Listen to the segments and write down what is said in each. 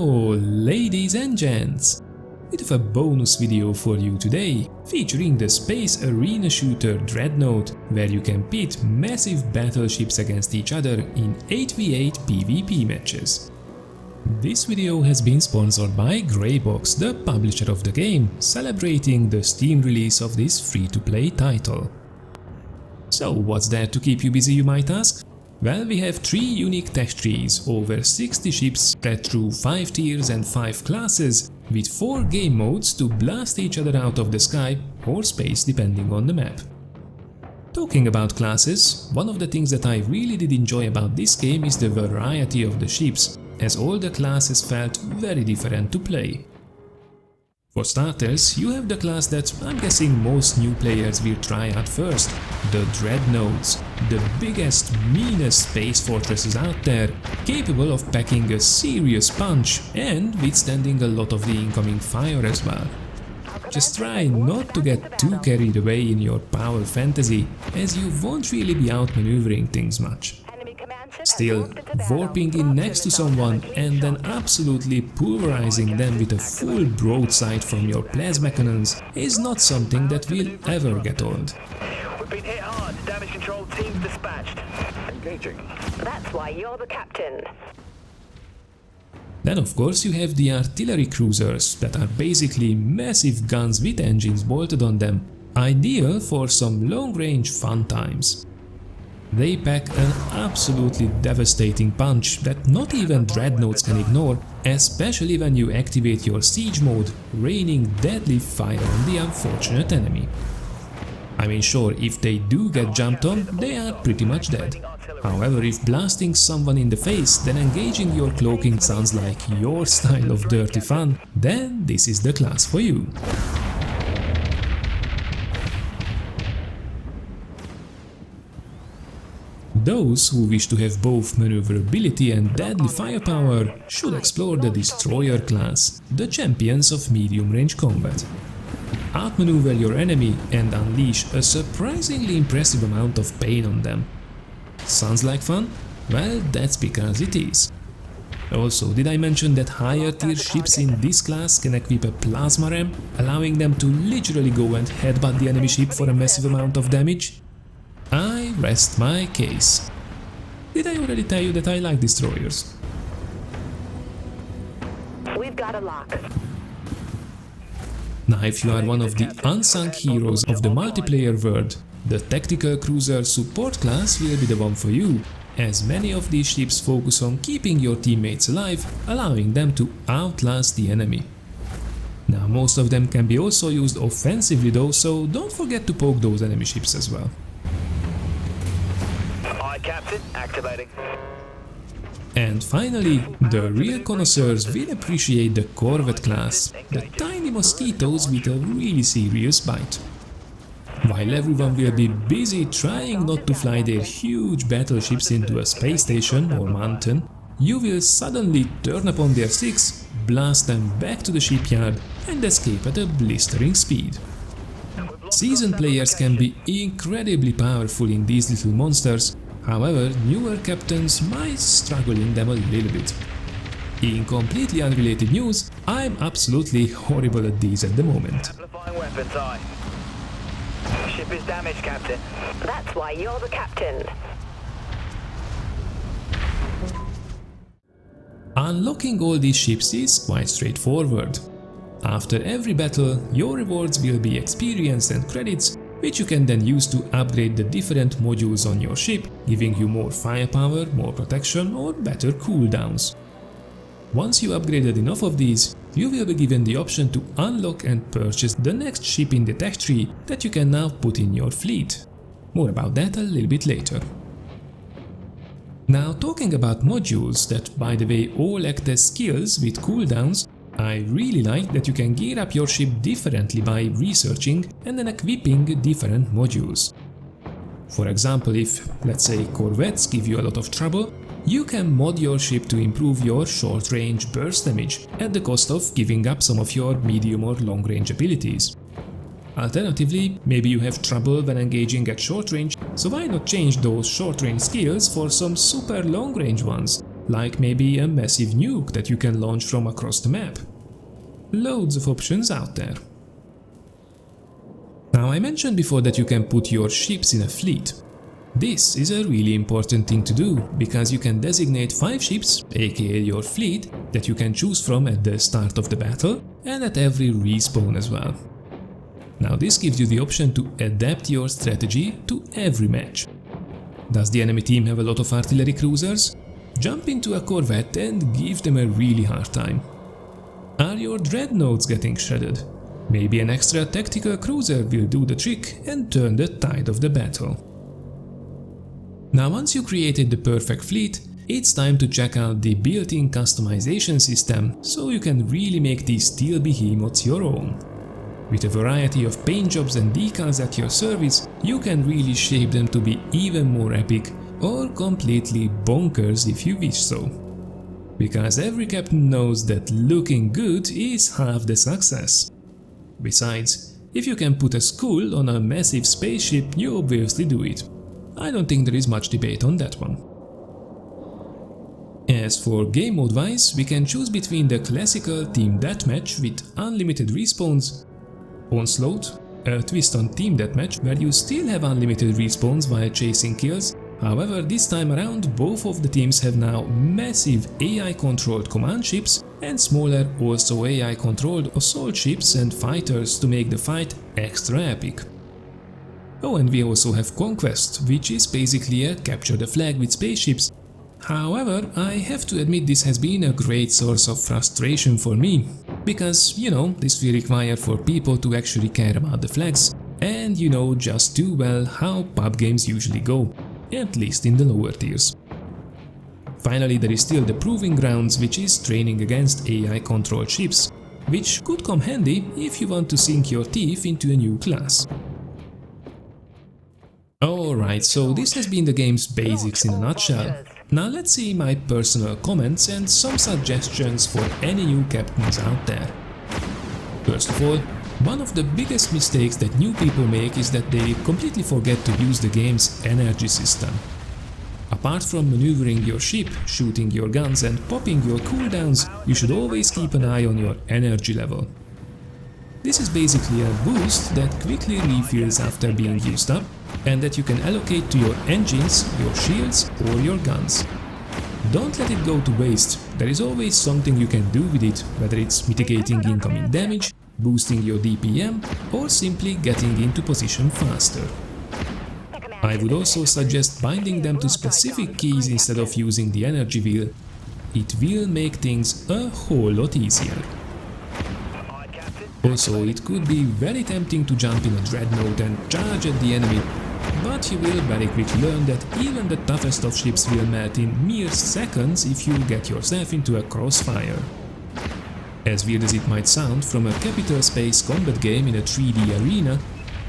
Hello ladies and gents! We have a bonus video for you today, featuring the space arena shooter Dreadnought, where you can pit massive battleships against each other in 8v8 PvP matches. This video has been sponsored by Greybox, the publisher of the game, celebrating the Steam release of this free-to-play title. So what's there to keep you busy, you might ask? Well, we have 3 unique tech trees, over 60 ships spread through 5 tiers and 5 classes, with 4 game modes to blast each other out of the sky or space depending on the map. Talking about classes, one of the things that I really did enjoy about this game is the variety of the ships, as all the classes felt very different to play. For starters, you have the class that I'm guessing most new players will try out first, the Dreadnoughts, the biggest, meanest space fortresses out there, capable of packing a serious punch and withstanding a lot of the incoming fire as well. Just try not to get too carried away in your power fantasy, as you won't really be outmaneuvering things much. Still, warping in next to someone and then absolutely pulverizing them with a full broadside from your plasma cannons is not something that will ever get old. We've been hit hard. Damage control teams dispatched. Engaging. That's why you're the captain. Then of course you have the artillery cruisers, that are basically massive guns with engines bolted on them, ideal for some long-range fun times. They pack an absolutely devastating punch that not even Dreadnoughts can ignore, especially when you activate your siege mode, raining deadly fire on the unfortunate enemy. I mean, sure, if they do get jumped on, they are pretty much dead. However, if blasting someone in the face, then engaging your cloaking sounds like your style of dirty fun, then this is the class for you. Those who wish to have both maneuverability and deadly firepower should explore the Destroyer class, the champions of medium-range combat. Outmaneuver your enemy and unleash a surprisingly impressive amount of pain on them. Sounds like fun? Well, that's because it is. Also, did I mention that higher tier ships in this class can equip a plasma ram, allowing them to literally go and headbutt the enemy ship for a massive amount of damage? I rest my case. Did I already tell you that I like destroyers? We've got a lock. Now, if you are one of the unsung heroes of the multiplayer world, the tactical cruiser support class will be the one for you, as many of these ships focus on keeping your teammates alive, allowing them to outlast the enemy. Now, most of them can be also used offensively though, so don't forget to poke those enemy ships as well. Captain, activating. And finally, the real connoisseurs will appreciate the Corvette class, the tiny mosquitoes with a really serious bite. While everyone will be busy trying not to fly their huge battleships into a space station or mountain, you will suddenly turn upon their six, blast them back to the shipyard and escape at a blistering speed. Seasoned players can be incredibly powerful in these little monsters. However, newer captains might struggle in them a little bit. In completely unrelated news, I'm absolutely horrible at these at the moment. Amplifying weapons, aye. Ship is damaged, Captain. That's why you're the captain. Unlocking all these ships is quite straightforward. After every battle, your rewards will be experience and credits, which you can then use to upgrade the different modules on your ship, giving you more firepower, more protection or better cooldowns. Once you upgraded enough of these, you will be given the option to unlock and purchase the next ship in the tech tree that you can now put in your fleet. More about that a little bit later. Now, talking about modules that, by the way, all act as skills with cooldowns, I really like that you can gear up your ship differently by researching and then equipping different modules. For example, if, let's say, corvettes give you a lot of trouble, you can mod your ship to improve your short-range burst damage at the cost of giving up some of your medium or long-range abilities. Alternatively, maybe you have trouble when engaging at short range, so why not change those short-range skills for some super long-range ones, like maybe a massive nuke that you can launch from across the map. Loads of options out there. Now, I mentioned before that you can put your ships in a fleet. This is a really important thing to do, because you can designate 5 ships, aka your fleet, that you can choose from at the start of the battle and at every respawn as well. Now, this gives you the option to adapt your strategy to every match. Does the enemy team have a lot of artillery cruisers? Jump into a corvette and give them a really hard time. Are your dreadnoughts getting shredded? Maybe an extra tactical cruiser will do the trick and turn the tide of the battle. Now, once you created the perfect fleet, it's time to check out the built-in customization system so you can really make these steel behemoths your own. With a variety of paint jobs and decals at your service, you can really shape them to be even more epic or completely bonkers if you wish so. Because every captain knows that looking good is half the success. Besides, if you can put a skull on a massive spaceship, you obviously do it. I don't think there is much debate on that one. As for game mode wise, we can choose between the classical Team Deathmatch with unlimited respawns, Onslaught, a twist on Team Deathmatch where you still have unlimited respawns while chasing kills. However, this time around both of the teams have now massive AI-controlled command ships and smaller, also AI-controlled assault ships and fighters to make the fight extra epic. Oh, and we also have Conquest, which is basically a capture the flag with spaceships. However, I have to admit this has been a great source of frustration for me, because, you know, this will require for people to actually care about the flags and, you know, just do well how pub games usually go, at least in the lower tiers. Finally, there is still the Proving Grounds, which is training against AI-controlled ships, which could come handy if you want to sink your teeth into a new class. Alright, so this has been the game's basics in a nutshell. Now let's see my personal comments and some suggestions for any new captains out there. First of all, one of the biggest mistakes that new people make is that they completely forget to use the game's energy system. Apart from maneuvering your ship, shooting your guns and popping your cooldowns, you should always keep an eye on your energy level. This is basically a boost that quickly refills after being used up and that you can allocate to your engines, your shields or your guns. Don't let it go to waste. There is always something you can do with it, whether it's mitigating incoming damage, boosting your DPM or simply getting into position faster. I would also suggest binding them to specific keys instead of using the energy wheel. It will make things a whole lot easier. Also, it could be very tempting to jump in a dreadnought and charge at the enemy, but you will very quickly learn that even the toughest of ships will melt in mere seconds if you get yourself into a crossfire. As weird as it might sound, from a capital space combat game in a 3D arena,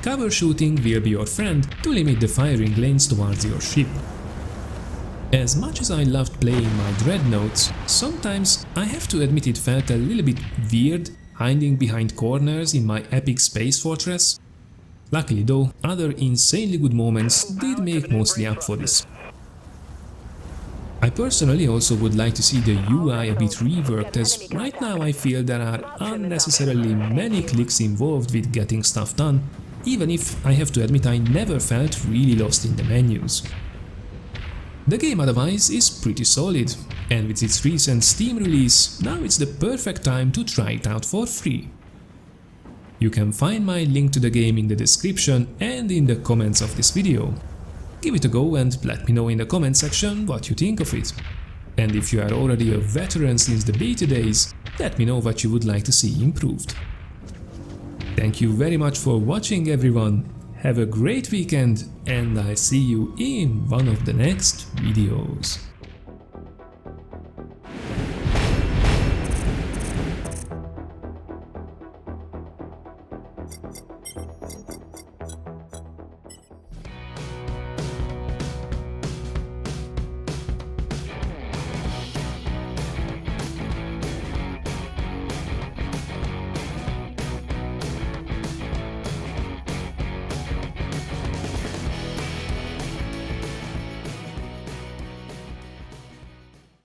cover shooting will be your friend to limit the firing lanes towards your ship. As much as I loved playing my dreadnoughts, sometimes I have to admit it felt a little bit weird hiding behind corners in my epic space fortress. Luckily though, other insanely good moments did make mostly up for this. I personally also would like to see the UI a bit reworked, as right now I feel there are unnecessarily many clicks involved with getting stuff done, even if I have to admit I never felt really lost in the menus. The game otherwise is pretty solid, and with its recent Steam release, now it's the perfect time to try it out for free. You can find my link to the game in the description and in the comments of this video. Give it a go and let me know in the comment section what you think of it. And if you are already a veteran since the beta days, let me know what you would like to see improved. Thank you very much for watching, everyone. Have a great weekend, and I'll see you in one of the next videos.